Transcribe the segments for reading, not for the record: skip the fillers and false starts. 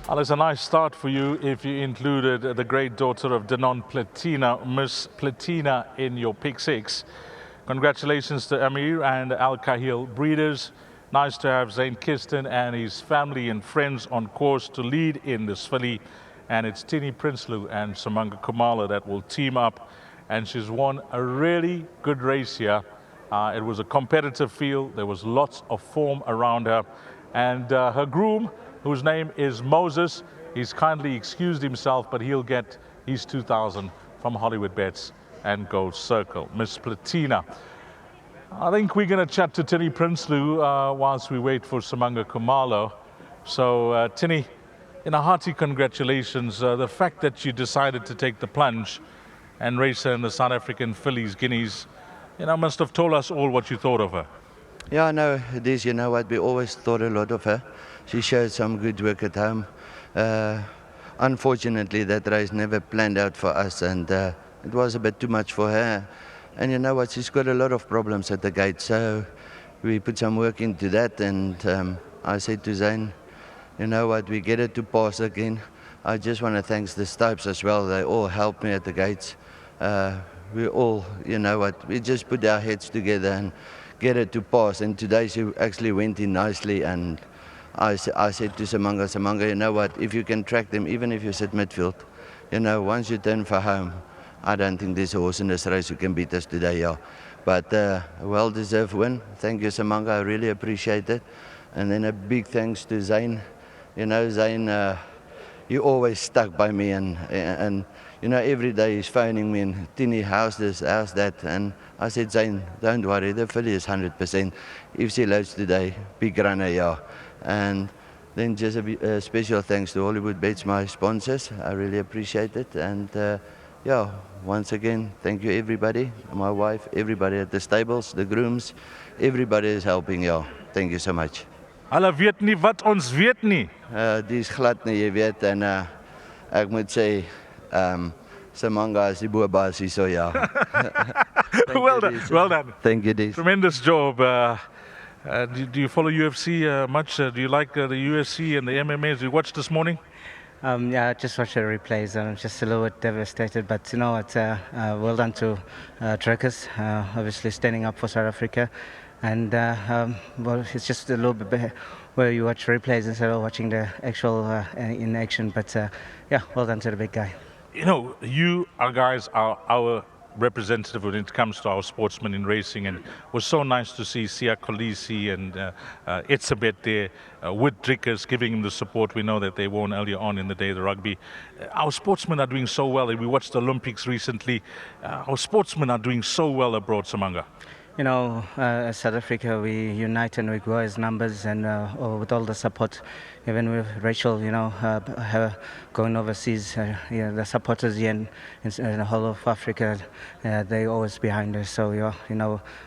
Well, it's a nice start for you if you included the great daughter of Denon Platina, Miss Platina, in your pick six. Congratulations to Amir and Al Kahil breeders. Nice to have Zane Kirsten and his family and friends on course to lead in this filly. And it's Tini Prinsloo and Samanga Kumala that will team up. And she's won a really good race here. It was a competitive field. There was lots of form around her. And her groom, whose name is Moses, he's kindly excused himself, but he'll get his 2,000 from Hollywoodbets and Gold Circle. Miss Platina. I think we're going to chat to Tini Prinsloo whilst we wait for Samanga Kumalo. So, Tini, in a hearty congratulations. The fact that you decided to take the plunge and race her in the South African Fillies Guineas, must have told us all what you thought of her. Yeah, no, it is. You know what? We always thought a lot of her. She showed some good work at home. Unfortunately, that race never planned out for us, and it was a bit too much for her. And you know what? She's got a lot of problems at the gate, so we put some work into that. And I said to Zane, you know what? We get it to pass again. I just want to thank the Stipes as well. They all helped me at the gates. We all, you know what? We just put our heads together and get it to pass. And today she actually went in nicely, and I said to Samanga, you know what, if you can track them, even if you sit midfield, once you turn for home, I don't think there's a horse in this race who can beat us today, yeah. But a well-deserved win. Thank you, Samanga, I really appreciate it. And then a big thanks to Zane. Zane, you always stuck by me, and every day he's phoning me and Tini, how's this, how's that? And I said, Zane, don't worry, the filly is 100%. If she loads today, big runner, yeah. And then just a special thanks to Hollywoodbets, my sponsors. I really appreciate it. And once again, thank you everybody, my wife, everybody at the stables, the grooms, everybody is helping, yeah. Thank you so much. Hulle weet nie wat ons weet nie. Die is glad nie, jy weet, en ek moet sê, Samanga is die boebaas hier, so ja. Well done, well done. Thank you, Dees. Tremendous job. Do you follow UFC much? Do you like the UFC and the MMA? Did you watch this morning? Yeah, I just watched the replays. I'm just a little bit devastated, but it's well done to Truckers, obviously standing up for South Africa. And it's just a little bit where you watch replays instead of watching the actual in action. But well done to the big guy. You guys are our representative when it comes to our sportsmen in racing, and it was so nice to see Sia Kolisi and Itzabet there with Drickers giving him the support. We know that they won earlier on in the day, the rugby. Our sportsmen are doing so well. We watched the Olympics recently. Our sportsmen are doing so well abroad, Samanga. South Africa, we unite and we grow as numbers, and with all the support, even with Rachel, her going overseas, the supporters here in the whole of Africa, they're always behind us. So,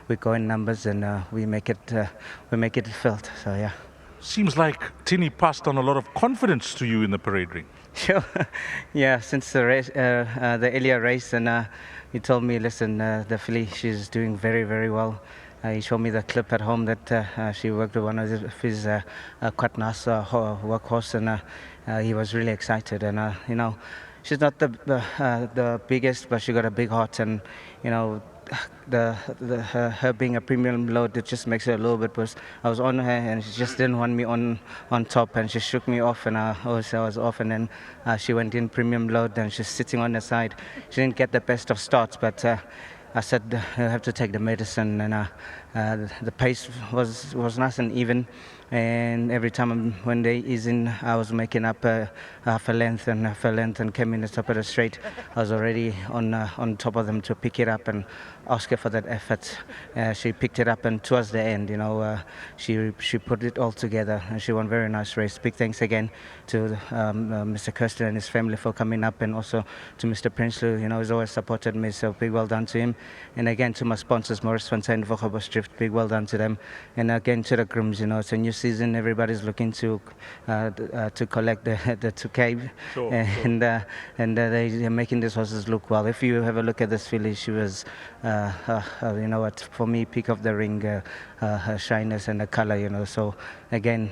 we go in numbers and we make it felt. So, yeah. Seems like Tini passed on a lot of confidence to you in the parade ring. Sure. Yeah, since the race, the earlier race, and he told me, listen, the filly, she's doing very, very well. He showed me the clip at home that she worked with one of his quite nice workhorse, and he was really excited. And she's not the biggest, but she got a big heart, and her being a premium load, it just makes it a little bit worse. I was on her and she just didn't want me on top, and she shook me off, and I was off, and then she went in premium load and she's sitting on the side. She didn't get the best of starts, but I said you have to take the medicine, and the pace was nice and even, and every time when they ease in, I was making up half a length and came in the top of the straight. I was already on top of them to pick it up and ask her for that effort. She picked it up, and towards the end, she put it all together, and she won a very nice race. Big thanks again to Mr. Kirsten and his family for coming up, and also to Mr. Prinsloo, he's always supported me, so big well done to him. And again to my sponsors, Maurice Fontaine, Vogabos shift. Big well done to them. And again, to the grooms, it's a new season. Everybody's looking to collect the 2K. Sure, And they're making these horses look well. If you have a look at this filly, she was, for me, peak of the ring, her shyness and the color, So again,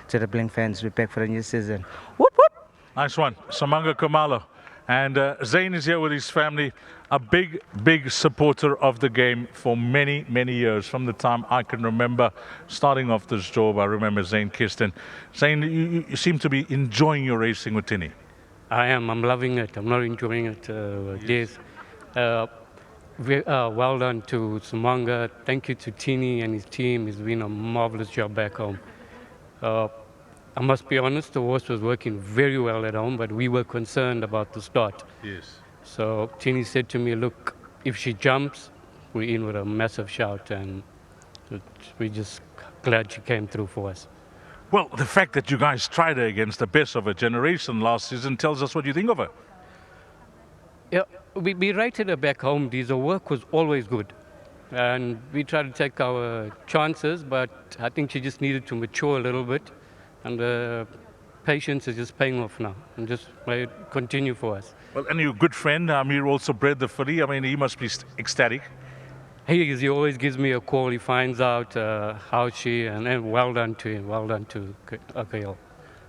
to the Blink fans, we're back for the new season. Whoop, whoop. Nice one. Samanga Kamalo. And Zane is here with his family, a big supporter of the game for many, many years. From the time I can remember starting off this job, I remember Zane Kirsten. Zane, you seem to be enjoying your racing with Tini. I am. I'm loving it. I'm not enjoying it. Yes. Well done to Samanga. Thank you to Tini and his team. He's been a marvelous job back home. I must be honest, the horse was working very well at home, but we were concerned about the start. Yes. So Tini said to me, look, if she jumps, we're in with a massive shout, and we're just glad she came through for us. Well, the fact that you guys tried her against the best of her generation last season tells us what you think of her. Yeah, we rated her back home. The work was always good. And we tried to take our chances, but I think she just needed to mature a little bit. And the patience is just paying off now, and just may it continue for us. Well, and your good friend, Amir, also bred the filly. I mean, he must be ecstatic. He always gives me a call. He finds out how she, and well done to him. Well done to Akayel.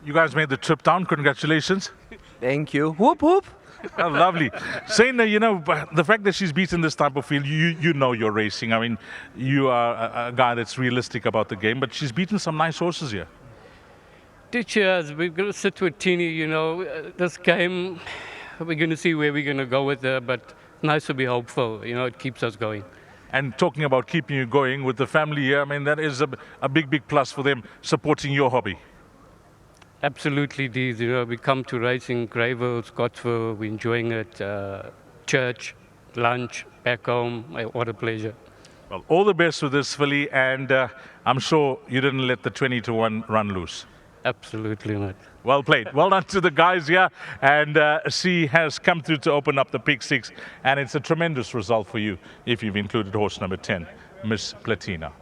You guys made the trip down. Congratulations. Thank you. Whoop, whoop. Oh, lovely. Saying that, the fact that she's beaten this type of field, you know you're racing. I mean, you are a guy that's realistic about the game, but she's beaten some nice horses here. Cheers. We're going to sit with Tini, this game, we're going to see where we're going to go with her, but nice to be hopeful, it keeps us going. And talking about keeping you going with the family here, I mean, that is a big plus for them, supporting your hobby. Absolutely, Dees. We come to racing Greyville, Scottsville, we're enjoying it, church, lunch, back home, what a pleasure. Well, all the best with this filly, and I'm sure you didn't let the 20-1 run loose. Absolutely not. Well played. Well done to the guys here. And she has come through to open up the pick six. And it's a tremendous result for you if you've included horse number 10, Miss Platina.